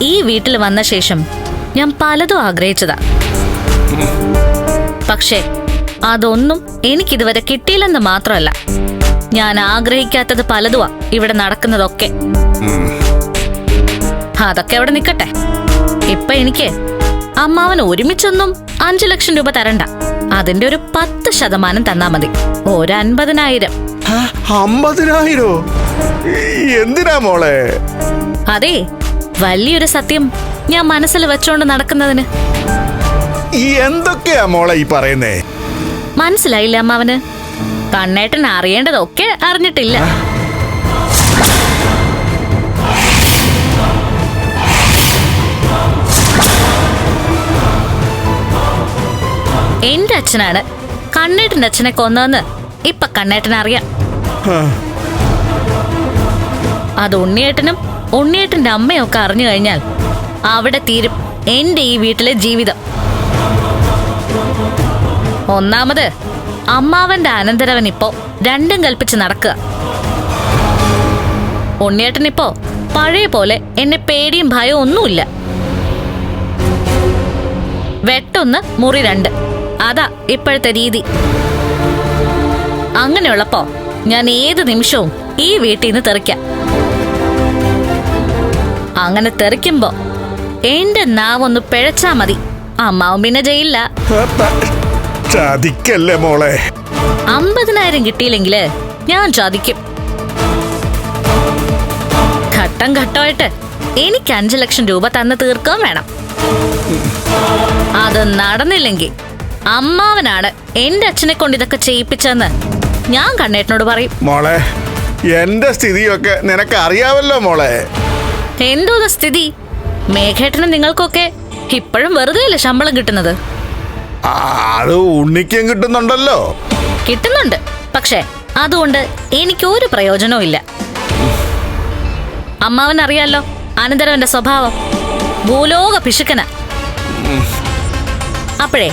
ഈ വീട്ടിൽ വന്ന ശേഷം ഞാൻ പലതും ആഗ്രഹിച്ചതാ. പക്ഷേ അതൊന്നും എനിക്കിതുവരെ കിട്ടിയില്ലെന്ന് മാത്രമല്ല, ഞാൻ ആഗ്രഹിക്കാത്തത് പലതുവാ ഇവിടെ നടക്കുന്നതൊക്കെ. അതൊക്കെ അവിടെ നിക്കട്ടെ. ഇപ്പൊ എനിക്ക് അമ്മാവൻ ഒരുമിച്ചൊന്നും 5 ലക്ഷം രൂപ തരണ്ട. അതിന്റെ ഒരു 10% തന്നാ മതി. ഒരു 50,000. 50,000? എന്തിനാ മോളെ? അതെ, വലിയൊരു സത്യം ഞാൻ മനസ്സിൽ വെച്ചോണ്ട് നടക്കുന്നതിന്. എന്തൊക്കെയാ മോളെ ഈ പറയുന്നേ? മനസ്സിലായില്ല അമ്മാവന്? കണ്ണേട്ടൻ അറിയേണ്ടതൊക്കെ അറിഞ്ഞിട്ടില്ല. എന്റെ അച്ഛനാണ് കണ്ണേട്ടന്റെ അച്ഛനെ കൊന്നതെന്ന് ഇപ്പൊ കണ്ണേട്ടൻ അറിയാം. അത് ഉണ്ണിയേട്ടനും ഉണ്ണിയേട്ടന്റെ അമ്മയും ഒക്കെ അറിഞ്ഞു കഴിഞ്ഞാൽ അവിടെ തീരും എന്റെ ഈ വീട്ടിലെ ജീവിതം. ഒന്നാമത് അമ്മാവന്റെ അനന്തരവൻ ഇപ്പോ രണ്ടും കൽപ്പിച്ച് നടക്കുക. ഉണ്ണിയേട്ടനിപ്പോ പഴയ പോലെ എന്നെ പേടിയും ഭയവും ഒന്നുമില്ല. വെട്ടൊന്ന് മുറി 2, അതാ ഇപ്പോഴത്തെ രീതി. അങ്ങനെയുള്ളപ്പോ ഞാൻ ഏത് നിമിഷവും ഈ വീട്ടിൽ നിന്ന് തെറിക്കാം. അങ്ങനെ തെറിക്കുമ്പോ എന്റെ നാവൊന്ന് പിഴച്ചാ മതി, അമ്മാവും പിന്നെ ജയിലില്ല. ചതിക്കല്ലേ മോളെ? 50,000 കിട്ടിയില്ലെങ്കില് ഞാൻ ചതിക്കും. ഘട്ടം ഘട്ടമായിട്ട് എനിക്ക് 5 ലക്ഷം രൂപ തന്ന് തീർക്കാൻ വേണം. അത് നടന്നില്ലെങ്കിൽ അമ്മാവനാണ് എന്റെ അച്ഛനെ കൊണ്ട് ഇതൊക്കെ ചെയ്യിപ്പിച്ചെന്ന് ഞാൻ കണ്ണേട്ടനോട് പറയും. മോളെ, എന്റെ സ്ഥിതിയൊക്കെ നിനക്ക് അറിയാവല്ലോ മോളെ. എന്തോ സ്ഥിതി? മേഘേട്ടനും നിങ്ങൾക്കൊക്കെ ഇപ്പോഴും വെറുതെ അല്ലേ ശമ്പളം കിട്ടുന്നത്? അത് ഉണ്ണിക്കും കിട്ടുന്നുണ്ടല്ലോ. കിട്ടുന്നുണ്ട്, പക്ഷേ അതുകൊണ്ട് എനിക്കൊരു പ്രയോജനവും ഇല്ല. അമ്മാവൻ അറിയാലോ അനന്തരവന്റെ സ്വഭാവം, ഭൂലോക പിശുക്കന. അപ്പോഴേ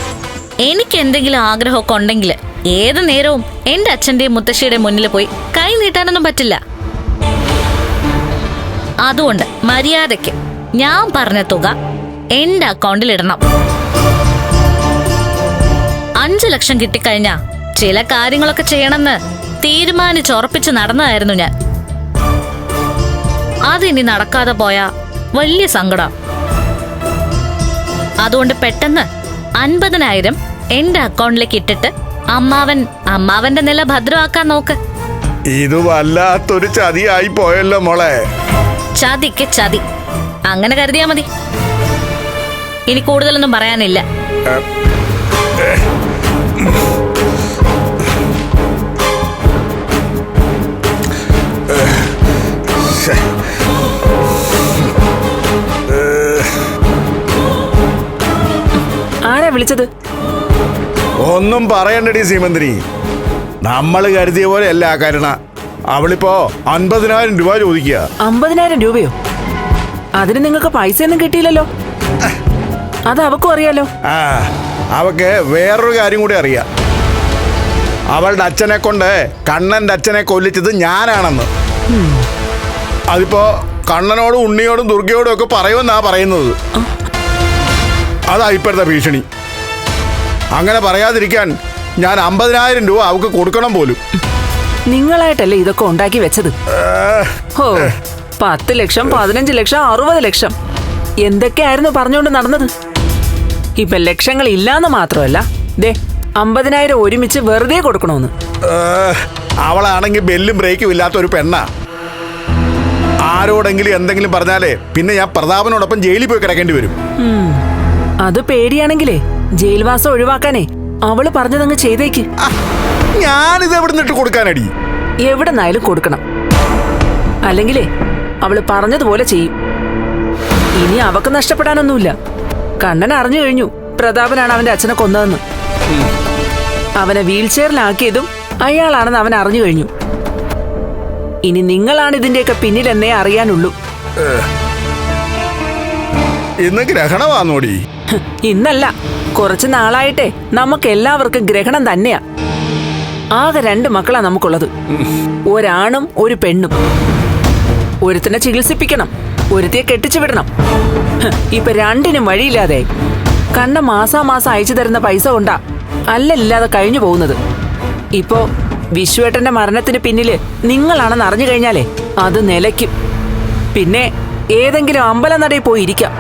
എനിക്ക് എന്തെങ്കിലും ആഗ്രഹമൊക്കെ ഉണ്ടെങ്കിൽ ഏത് നേരവും എന്റെ അച്ഛന്റെയും മുത്തശ്ശിയുടെ മുന്നിൽ പോയി കൈ നീട്ടാനൊന്നും പറ്റില്ല. അതുകൊണ്ട് മര്യാദയ്ക്ക് ഞാൻ പറഞ്ഞ തുക എന്റെ അക്കൗണ്ടിൽ ഇടണം. 5 ലക്ഷം കിട്ടിക്കഴിഞ്ഞാ ചില കാര്യങ്ങളൊക്കെ ചെയ്യണമെന്ന് തീരുമാനിച്ചുറപ്പിച്ച് നടന്നതായിരുന്നു ഞാൻ. അതിനി നടക്കാതെ പോയാ വലിയ സങ്കടം. അതുകൊണ്ട് പെട്ടെന്ന് 50,000 എന്റെ അക്കൗണ്ടിലേക്ക് ഇട്ടിട്ട് അമ്മാവന്റെ നില ഭദ്രമാക്കാൻ നോക്ക്. ഇത് വല്ലാത്തൊരു ചതിയായി പോയല്ലോ മോളെ. ചതിക്ക് ചതി, അങ്ങനെ കരുതിയാ മതി. ഇനി കൂടുതലൊന്നും പറയാനില്ല. ആരാ വിളിച്ചത്? ഒന്നും പറയണ്ടടി സീമന്തിരി. നമ്മൾ കരുതിയ പോലെ അല്ല കരുണ. അവളിപ്പോ 50,000 രൂപ ചോദിക്കുക. 50,000 രൂപയോ? അതിന് നിങ്ങൾക്ക് പൈസ ഒന്നും കിട്ടിയില്ലല്ലോ. അത് അവക്കും അറിയാലോ. അവക്ക് വേറൊരു കാര്യം കൂടി അറിയാം. അവളുടെ അച്ഛനെ കൊണ്ട് കണ്ണന്റെ അച്ഛനെ കൊല്ലിച്ചത് ഞാനാണെന്ന്. അതിപ്പോ കണ്ണനോടും ഉണ്ണിയോടും ദുർഗയോടും ഒക്കെ പറയുമെന്നാ പറയുന്നത്. അതാ ഇപ്പോഴത്തെ ഭീഷണി. അങ്ങനെ പറയാതിരിക്കാൻ ഞാൻ 50,000 രൂപ അവക്ക് കൊടുക്കണം പോലും. നിങ്ങളായിട്ടല്ലേ ഇതൊക്കെ ഉണ്ടാക്കി വെച്ചത്? ഓ, 10 ലക്ഷം, 15 ലക്ഷം, 60 ലക്ഷം എന്തൊക്കെയായിരുന്നു പറഞ്ഞുകൊണ്ട് നടന്നത്. ഇപ്പൊ ലക്ഷങ്ങൾ ഇല്ലാന്ന് മാത്രമല്ല, ദേ 50,000 ഒരുമിച്ച് വെറുതെ കൊടുക്കണോന്ന്. അവളാണെങ്കിൽ ബെല്ലും ബ്രേക്കും ഇല്ലാത്ത ഒരു പെണ്ണാ. ആരോടെങ്കിലും എന്തെങ്കിലും പറഞ്ഞാലേ പിന്നെ ഞാൻ പ്രതാപനോടൊപ്പം ജയിലിൽ പോയി കിടക്കേണ്ടി വരും. അത് പേടിയാണെങ്കിലേ ജയിൽവാസം ഒഴിവാക്കാനേ അവള് പറഞ്ഞതങ്ങ് ചെയ്തേക്ക്. ഞാനിത് എവിടെ നിന്നിട്ട് കൊടുക്കാനടി? എവിടെ നിന്നായാലും കൊടുക്കണം. അല്ലെങ്കിലേ അവള് പറഞ്ഞതുപോലെ ചെയ്യും. ഇനി അവക്ക് നഷ്ടപ്പെടാനൊന്നുമില്ല. കണ്ണൻ അറിഞ്ഞു കഴിഞ്ഞു പ്രതാപനാണ് അവന്റെ അച്ഛനെ കൊന്നതെന്ന്. അവനെ വീൽ ചെയറിലാക്കിയതും അയാളാണെന്ന് അവൻ അറിഞ്ഞു കഴിഞ്ഞു. ഇനി നിങ്ങളാണ് ഇതിന്റെയൊക്കെ പിന്നിലെന്നേ അറിയാനുള്ളൂ. ഇന്ന് ഗ്രഹണമാണോടി? ഇന്നല്ല, കുറച്ചു നാളായിട്ടേ നമുക്ക് എല്ലാവർക്കും ഗ്രഹണം തന്നെയാ. ആകെ 2 മക്കളാ നമുക്കുള്ളത്. ഒരാണും ഒരു പെണ്ണും. ഒരുത്തിനെ ചികിത്സിപ്പിക്കണം, ഒരുത്തിയെ കെട്ടിച്ചു വിടണം. ഇപ്പൊ രണ്ടിനും വഴിയില്ലാതെ കണ്ണ മാസാമാസം അയച്ചു തരുന്ന പൈസ കൊണ്ടാ അല്ലല്ലാതെ കഴിഞ്ഞു പോകുന്നത്. ഇപ്പോ വിശ്വേട്ടന്റെ മരണത്തിന് പിന്നില് നിങ്ങളാണെന്ന് അറിഞ്ഞു കഴിഞ്ഞാലേ അത് നിലയ്ക്കും. പിന്നെ ഏതെങ്കിലും അമ്പലനടയിൽ പോയി ഇരിക്കാം.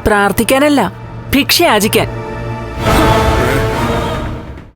പ്രാർത്ഥിക്കാനല്ല, ഭിക്ഷ യാചിക്കാൻ.